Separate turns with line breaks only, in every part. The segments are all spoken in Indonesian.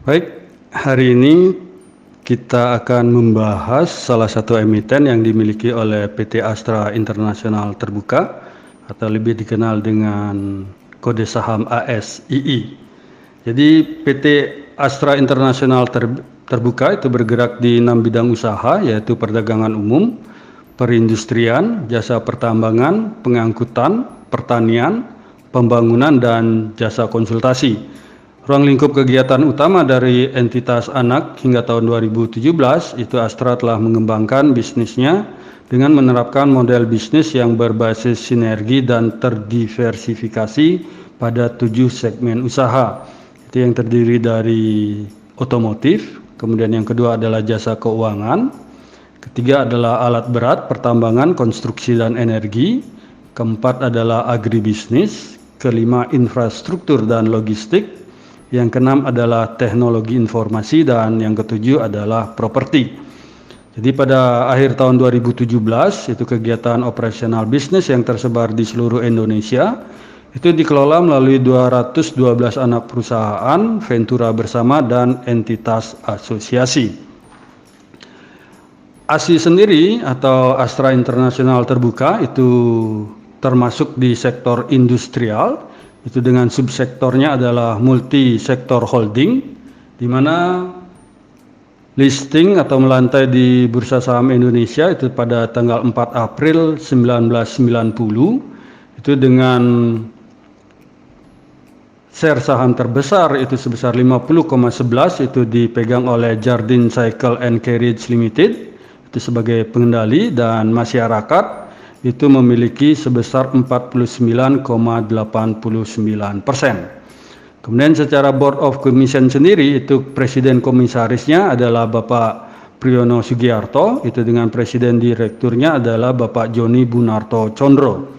Baik, hari ini kita akan membahas salah satu emiten yang dimiliki oleh PT Astra International Terbuka atau lebih dikenal dengan kode saham ASII. Jadi PT Astra International Terbuka itu bergerak di 6 bidang usaha, yaitu perdagangan umum, perindustrian, jasa pertambangan, pengangkutan, pertanian, pembangunan, dan jasa konsultasi. Ruang lingkup kegiatan utama dari entitas anak hingga tahun 2017 itu Astra telah mengembangkan bisnisnya dengan menerapkan model bisnis yang berbasis sinergi dan terdiversifikasi pada 7 segmen usaha. Itu yang terdiri dari otomotif, kemudian yang kedua adalah jasa keuangan, ketiga adalah alat berat, pertambangan, konstruksi dan energi, keempat adalah agribisnis, kelima infrastruktur dan logistik, yang keenam adalah teknologi informasi, dan yang ketujuh adalah properti. Jadi pada akhir tahun 2017 itu kegiatan operasional bisnis yang tersebar di seluruh Indonesia itu dikelola melalui 212 anak perusahaan, ventura bersama, dan entitas asosiasi. ASI sendiri atau Astra International Terbuka itu termasuk di sektor industrial, itu dengan subsektornya adalah multi sektor holding, di mana listing atau melantai di Bursa Saham Indonesia itu pada tanggal 4 April 1990 itu dengan share saham terbesar itu sebesar 50,11 itu dipegang oleh Jardine Cycle & Carriage Limited itu sebagai pengendali, dan masyarakat itu memiliki sebesar 49,89%. Kemudian secara Board of Commission sendiri itu presiden komisarisnya adalah Bapak Priyono Sugiarto, itu dengan presiden direkturnya adalah Bapak Joni Bunarto Condro.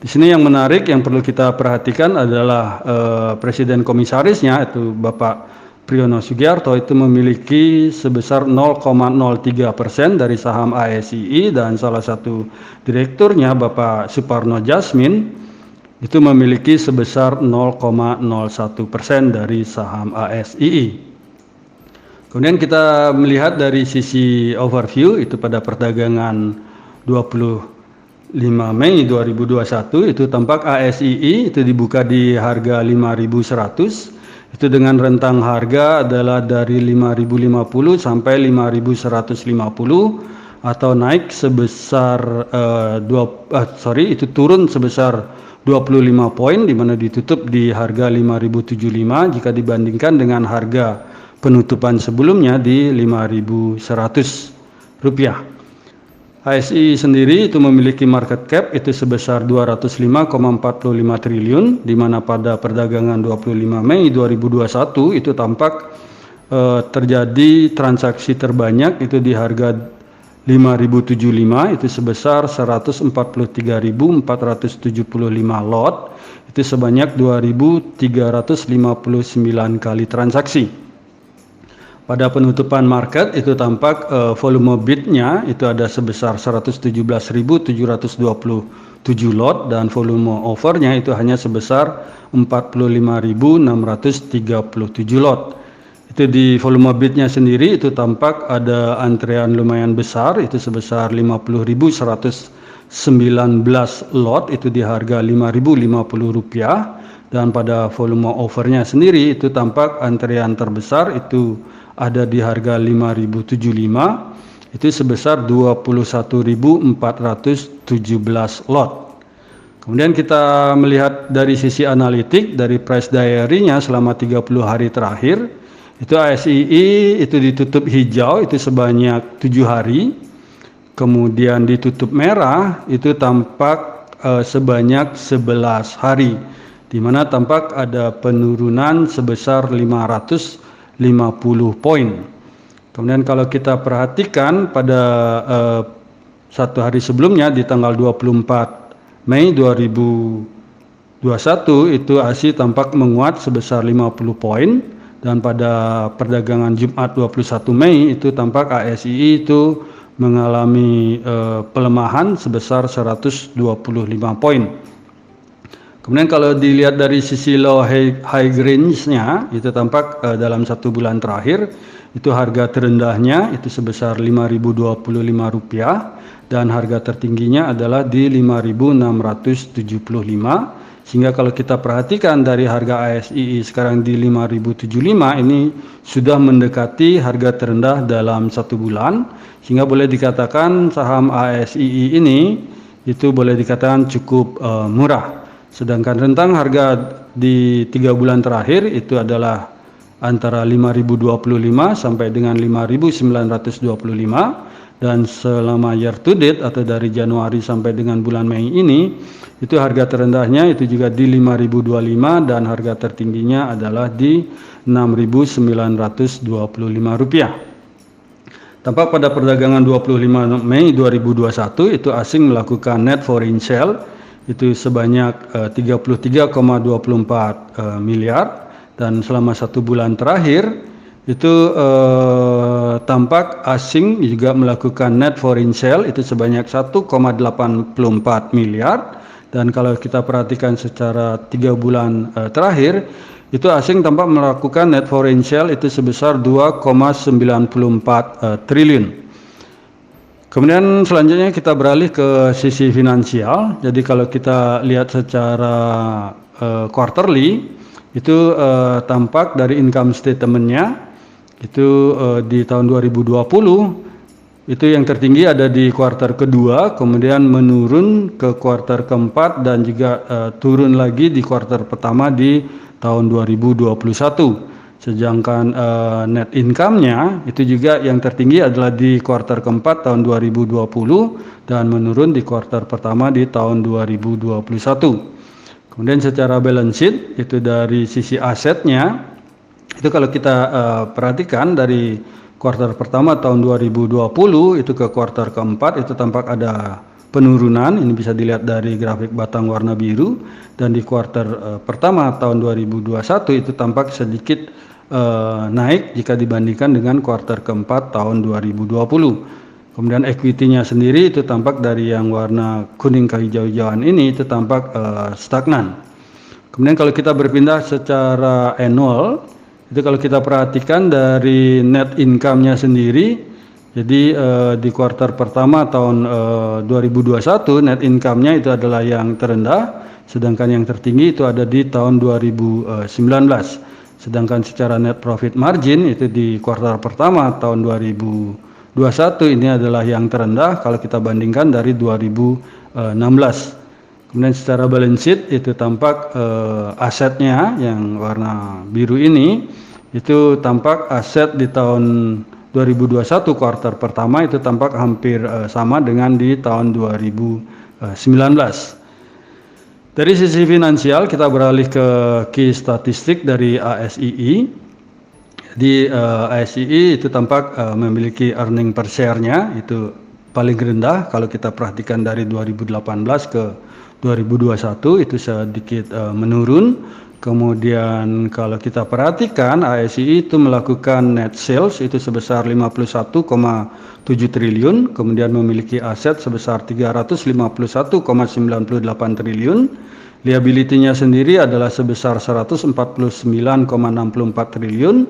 Di sini yang menarik yang perlu kita perhatikan adalah presiden komisarisnya itu Bapak Priyono Sugiarto itu memiliki sebesar 0,03% dari saham ASII, dan salah satu direkturnya Bapak Suparno Jasmin itu memiliki sebesar 0,01% dari saham ASII. Kemudian kita melihat dari sisi overview itu pada perdagangan 25 Mei 2021 itu tampak ASII itu dibuka di harga 5.100, itu dengan rentang harga adalah dari 5.050 sampai 5.150 atau naik sebesar itu turun sebesar 25 poin, di mana ditutup di harga 5.075 jika dibandingkan dengan harga penutupan sebelumnya di 5.100 rupiah. ASI sendiri itu memiliki market cap itu sebesar 205,45 triliun, di mana pada perdagangan 25 Mei 2021 itu tampak terjadi transaksi terbanyak itu di harga 5.075 itu sebesar 143.475 lot, itu sebanyak 2.359 kali transaksi. Pada penutupan market itu tampak volume bidnya itu ada sebesar 117.727 lot, dan volume offernya itu hanya sebesar 45.637 lot. Itu di volume bidnya sendiri itu tampak ada antrean lumayan besar itu sebesar 50.119 lot itu di harga 5.050 rupiah, dan pada volume offernya sendiri itu tampak antrean terbesar itu ada di harga 5.075 itu sebesar 21.417 lot. Kemudian kita melihat dari sisi analitik dari price diary-nya selama 30 hari terakhir itu ASII itu ditutup hijau itu sebanyak 7 hari, kemudian ditutup merah itu tampak sebanyak 11 hari, di mana tampak ada penurunan sebesar 550 poin. Kemudian kalau kita perhatikan pada satu hari sebelumnya di tanggal 24 Mei 2021 itu ASI tampak menguat sebesar 50 poin, dan pada perdagangan Jumat 21 Mei itu tampak ASII itu mengalami pelemahan sebesar 125 poin. Kemudian kalau dilihat dari sisi low high range-nya, itu tampak dalam 1 bulan terakhir, itu harga terendahnya itu sebesar Rp5.025 dan harga tertingginya adalah di Rp5.675. Sehingga kalau kita perhatikan dari harga ASII sekarang di Rp5.075 ini sudah mendekati harga terendah dalam 1 bulan, sehingga boleh dikatakan saham ASII ini itu boleh dikatakan cukup murah. Sedangkan rentang harga di 3 bulan terakhir itu adalah antara Rp5.025 sampai dengan Rp5.925, dan selama year to date atau dari Januari sampai dengan bulan Mei ini itu harga terendahnya itu juga di Rp5.025 dan harga tertingginya adalah di Rp6.925. Tampak pada perdagangan 25 Mei 2021 itu asing melakukan net foreign sale itu sebanyak 33,24 miliar, dan selama 1 bulan terakhir itu tampak asing juga melakukan net foreign sale itu sebanyak 1,84 miliar, dan kalau kita perhatikan secara 3 bulan terakhir itu asing tampak melakukan net foreign sale itu sebesar 2,94 triliun. Kemudian selanjutnya kita beralih ke sisi finansial. Jadi kalau kita lihat secara quarterly itu tampak dari income statement-nya itu di tahun 2020 itu yang tertinggi ada di kuartal kedua, kemudian menurun ke kuartal keempat dan juga turun lagi di kuartal pertama di tahun 2021. Sedangkan net income-nya itu juga yang tertinggi adalah di kuartal keempat tahun 2020 dan menurun di kuartal pertama di tahun 2021. Kemudian secara balance sheet itu dari sisi asetnya itu kalau kita perhatikan dari kuartal pertama tahun 2020 itu ke kuartal keempat itu tampak ada penurunan, ini bisa dilihat dari grafik batang warna biru, dan di kuartal pertama tahun 2021 itu tampak sedikit naik jika dibandingkan dengan kuartal keempat tahun 2020. Kemudian equity-nya sendiri itu tampak dari yang warna kuning kehijau-hijauan ini itu tampak stagnan. Kemudian kalau kita berpindah secara annual, itu kalau kita perhatikan dari net income-nya sendiri, jadi di kuartal pertama tahun 2021 net income-nya itu adalah yang terendah, sedangkan yang tertinggi itu ada di tahun 2019. Sedangkan secara net profit margin itu di kuartal pertama tahun 2021 ini adalah yang terendah kalau kita bandingkan dari 2016. Kemudian secara balance sheet itu tampak asetnya yang warna biru ini itu tampak aset di tahun 2021 kuartal pertama itu tampak hampir sama dengan di tahun 2019. Dari sisi finansial kita beralih ke key statistik dari ASII. Di ASII itu tampak memiliki earning per share-nya itu paling rendah kalau kita perhatikan dari 2018 ke 2021 itu sedikit menurun. Kemudian kalau kita perhatikan ASII itu melakukan net sales itu sebesar 51,7 triliun, kemudian memiliki aset sebesar 351,98 triliun. Liability-nya sendiri adalah sebesar 149,64 triliun.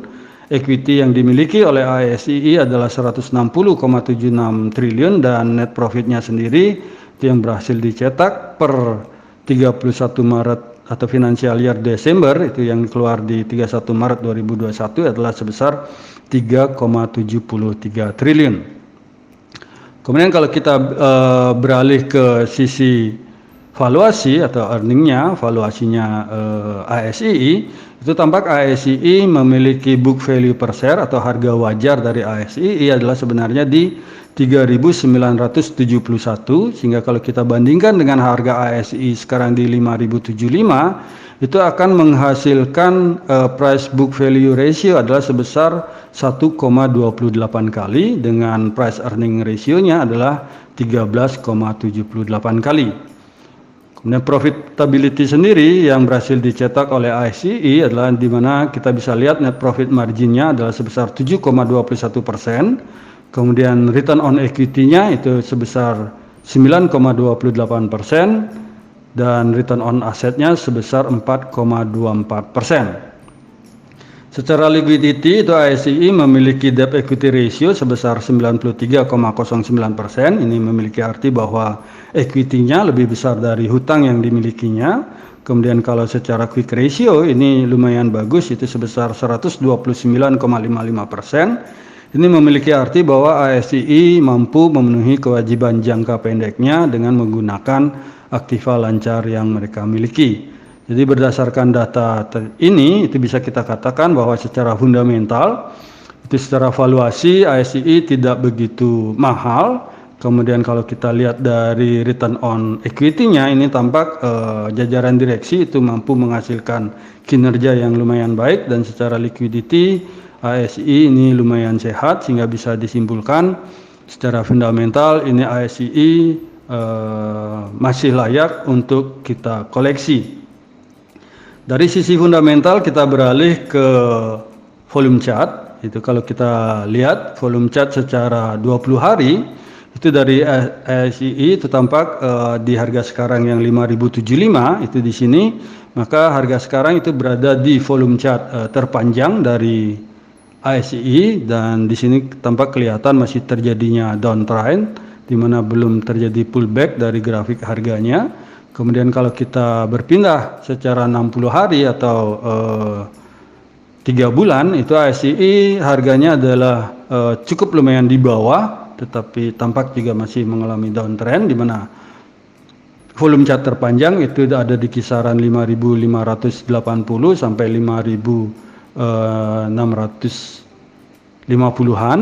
Equity yang dimiliki oleh ASII adalah 160,76 triliun dan net profit-nya sendiri itu yang berhasil dicetak per 31 Maret atau financial year Desember itu yang keluar di 31 Maret 2021 adalah sebesar 3,73 triliun. Kemudian kalau kita beralih ke sisi valuasi atau earningnya, valuasinya ASII, itu tampak ASII memiliki book value per share atau harga wajar dari ASII adalah sebenarnya di 3.971, sehingga kalau kita bandingkan dengan harga ASII sekarang di 5.075 itu akan menghasilkan price book value ratio adalah sebesar 1,28 kali dengan price earning ratio-nya adalah 13,78 kali. Kemudian profitability sendiri yang berhasil dicetak oleh ASII adalah di mana kita bisa lihat net profit margin-nya adalah sebesar 7,21%. Kemudian return on equity-nya itu sebesar 9,28%. dan return on assetnya sebesar 4,24%. Secara liquidity itu ASCI memiliki debt equity ratio sebesar 93,09%. Ini memiliki arti bahwa equity-nya lebih besar dari hutang yang dimilikinya. Kemudian kalau secara quick ratio ini lumayan bagus, itu sebesar 129,55%. Ini memiliki arti bahwa ASCI mampu memenuhi kewajiban jangka pendeknya dengan menggunakan aktiva lancar yang mereka miliki. Jadi berdasarkan data ini itu bisa kita katakan bahwa secara fundamental itu secara valuasi ASCI tidak begitu mahal. Kemudian kalau kita lihat dari return on equity-nya ini tampak jajaran direksi itu mampu menghasilkan kinerja yang lumayan baik, dan secara liquidity ASCI ini lumayan sehat, sehingga bisa disimpulkan secara fundamental ini ASCI masih layak untuk kita koleksi. Dari sisi fundamental kita beralih ke volume chart. Itu kalau kita lihat volume chart secara 20 hari itu dari ASCI itu tampak di harga sekarang yang 5.075 itu di sini, maka harga sekarang itu berada di volume chart terpanjang dari ASCI, dan di sini tampak kelihatan masih terjadinya downtrend di mana belum terjadi pullback dari grafik harganya. Kemudian kalau kita berpindah secara 60 hari atau 3 bulan itu ASCI harganya adalah cukup lumayan di bawah, tetapi tampak juga masih mengalami downtrend, di mana volume chart terpanjang itu ada di kisaran 5.580 sampai 5.650-an.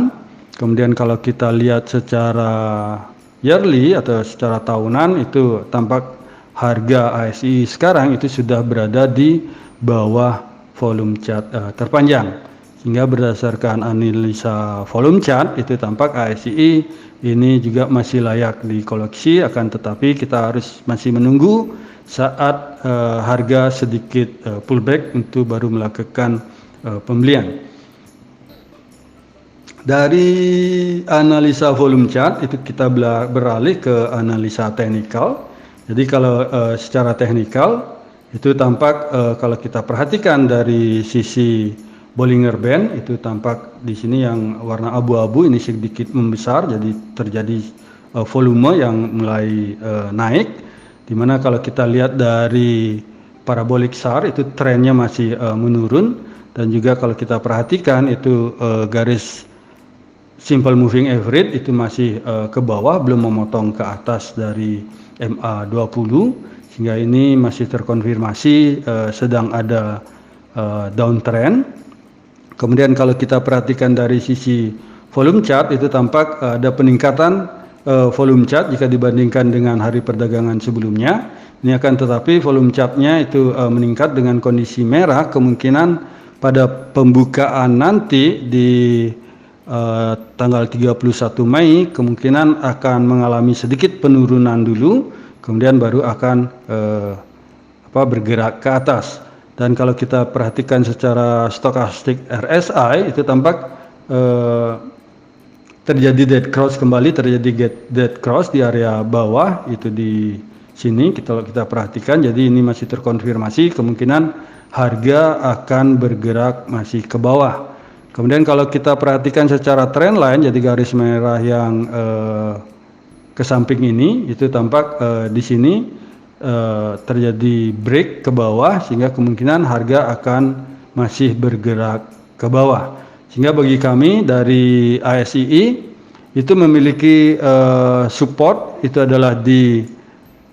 Kemudian kalau kita lihat secara yearly atau secara tahunan itu tampak harga ASCI sekarang itu sudah berada di bawah volume chart terpanjang, sehingga berdasarkan analisa volume chart itu tampak ASCI ini juga masih layak dikoleksi, akan tetapi kita harus masih menunggu saat harga sedikit pullback untuk baru melakukan pembelian. Dari analisa volume chart itu kita beralih ke analisa teknikal. Jadi kalau secara teknikal itu tampak kalau kita perhatikan dari sisi Bollinger Band itu tampak di sini yang warna abu-abu ini sedikit membesar, jadi terjadi volume yang mulai naik, dimana kalau kita lihat dari parabolic SAR itu trennya masih menurun, dan juga kalau kita perhatikan itu garis simple moving average itu masih ke bawah, belum memotong ke atas dari MA20, sehingga ini masih terkonfirmasi sedang ada downtrend. Kemudian kalau kita perhatikan dari sisi volume chart itu tampak ada peningkatan volume chart jika dibandingkan dengan hari perdagangan sebelumnya. Ini akan tetapi volume chartnya itu meningkat dengan kondisi merah, kemungkinan pada pembukaan nanti di tanggal 31 Mei kemungkinan akan mengalami sedikit penurunan dulu, kemudian baru akan bergerak ke atas. Dan kalau kita perhatikan secara stokastik RSI itu tampak terjadi dead cross kembali, terjadi dead cross di area bawah itu di sini kalau kita perhatikan. Jadi ini masih terkonfirmasi kemungkinan harga akan bergerak masih ke bawah. Kemudian kalau kita perhatikan secara trend line, jadi garis merah yang ke samping ini itu tampak di sini terjadi break ke bawah, sehingga kemungkinan harga akan masih bergerak ke bawah. Sehingga bagi kami dari ASCI itu memiliki support itu adalah di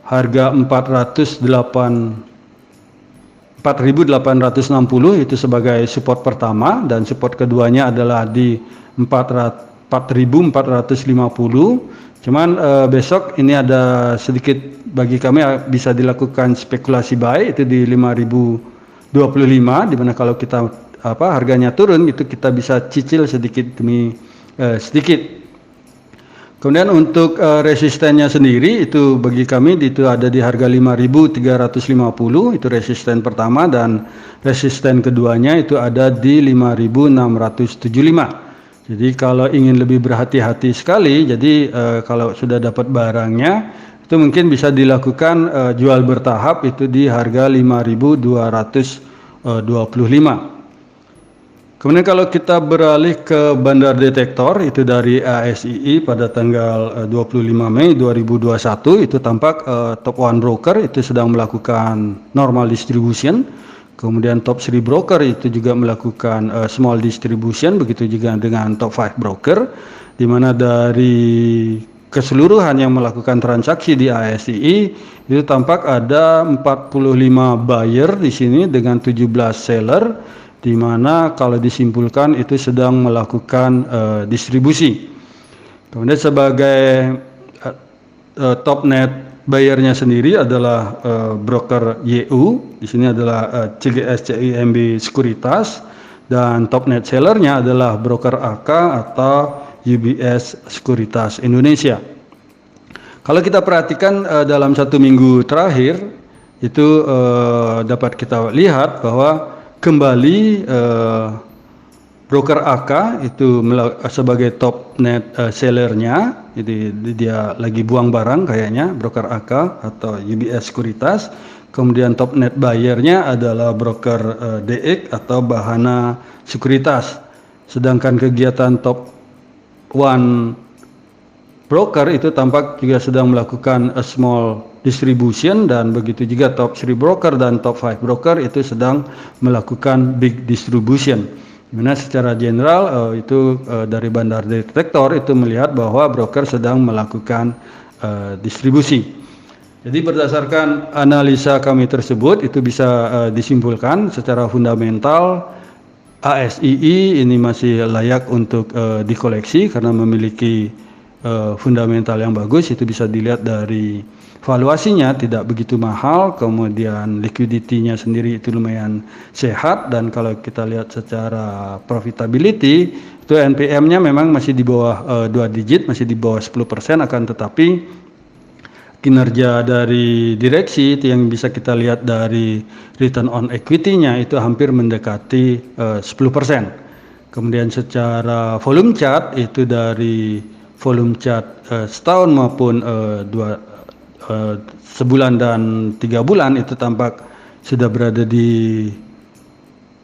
harga 4.860 itu sebagai support pertama, dan support keduanya adalah di 4.450. Cuman besok ini ada sedikit bagi kami bisa dilakukan spekulasi buy itu di 5.025, di mana kalau kita harganya turun itu kita bisa cicil sedikit demi sedikit. Kemudian untuk resistennya sendiri itu bagi kami itu ada di harga 5.350 itu resisten pertama, dan resisten keduanya itu ada di 5.675. Jadi kalau ingin lebih berhati-hati sekali, jadi kalau sudah dapat barangnya, itu mungkin bisa dilakukan jual bertahap itu di harga 5.225. Kemudian kalau kita beralih ke bandar detektor itu dari ASII pada tanggal 25 Mei 2021 itu tampak Top One Broker itu sedang melakukan normal distribution. Kemudian Top 3 Broker itu juga melakukan small distribution, begitu juga dengan Top 5 Broker, di mana dari keseluruhan yang melakukan transaksi di ASII itu tampak ada 45 buyer di sini dengan 17 seller, di mana kalau disimpulkan itu sedang melakukan distribusi. Kemudian sebagai top net bayarnya sendiri adalah broker YU, di sini adalah CGS CIMB Sekuritas, dan top net sellernya adalah broker AK atau UBS Sekuritas Indonesia. Kalau kita perhatikan dalam 1 minggu terakhir itu dapat kita lihat bahwa kembali broker AK itu sebagai top net sellernya, jadi dia lagi buang barang kayaknya broker AK atau UBS Sekuritas. Kemudian top net buyernya adalah broker DX atau Bahana Sekuritas. Sedangkan kegiatan top one broker itu tampak juga sedang melakukan a small distribution, dan begitu juga top 3 broker dan top 5 broker itu sedang melakukan big distribution. Dimana secara general itu dari bandar detektor itu melihat bahwa broker sedang melakukan distribusi. Jadi berdasarkan analisa kami tersebut itu bisa disimpulkan secara fundamental ASII ini masih layak untuk dikoleksi karena memiliki fundamental yang bagus. Itu bisa dilihat dari valuasinya tidak begitu mahal, kemudian liquidity-nya sendiri itu lumayan sehat, dan kalau kita lihat secara profitability itu NPM-nya memang masih di bawah 2 digit, masih di bawah 10%, akan tetapi kinerja dari direksi itu yang bisa kita lihat dari return on equity-nya itu hampir mendekati 10%. Kemudian secara volume chart itu dari volume chart setahun maupun sebulan dan 3 bulan itu tampak sudah berada di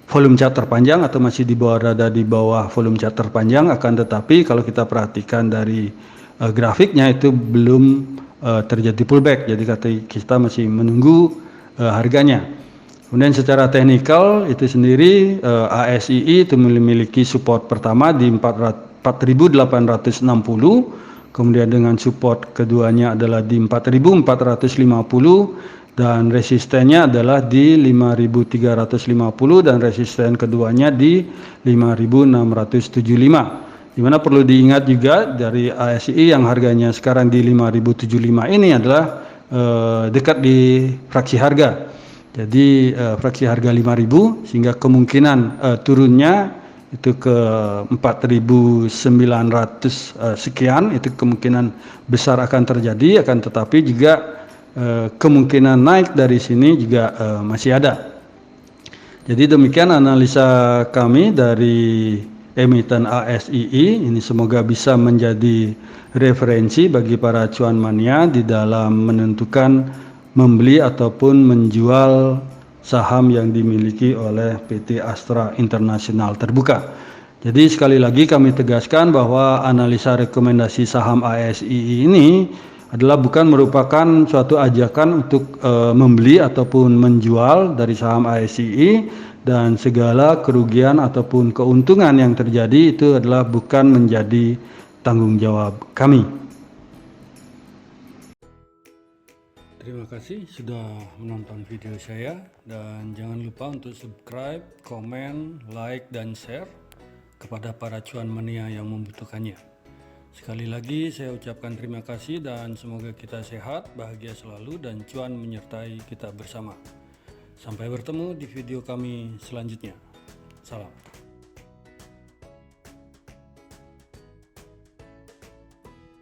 volume chart terpanjang atau masih berada di bawah volume chart terpanjang, akan tetapi kalau kita perhatikan dari grafiknya itu belum terjadi pullback, jadi kita masih menunggu harganya. Kemudian secara teknikal itu sendiri ASII itu memiliki support pertama di 4.860, kemudian dengan support keduanya adalah di 4.450, dan resistennya adalah di 5.350, dan resisten keduanya di 5.675. Dimana perlu diingat juga dari ASI yang harganya sekarang di 5.075 ini adalah dekat di fraksi harga. Jadi fraksi harga 5.000, sehingga kemungkinan turunnya itu ke 4.900 sekian, itu kemungkinan besar akan terjadi, akan tetapi juga kemungkinan naik dari sini juga masih ada. Jadi demikian analisa kami dari emiten ASII ini, semoga bisa menjadi referensi bagi para cuan mania di dalam menentukan membeli ataupun menjual saham yang dimiliki oleh PT Astra International Terbuka. Jadi sekali lagi kami tegaskan bahwa analisa rekomendasi saham ASII ini adalah bukan merupakan suatu ajakan untuk membeli ataupun menjual dari saham ASII, dan segala kerugian ataupun keuntungan yang terjadi itu adalah bukan menjadi tanggung jawab kami. Terima kasih sudah menonton video saya, dan jangan lupa untuk subscribe, komen, like, dan share kepada para cuan mania yang membutuhkannya. Sekali lagi saya ucapkan terima kasih, dan semoga kita sehat, bahagia selalu, dan cuan menyertai kita bersama. Sampai bertemu di video kami selanjutnya. Salam.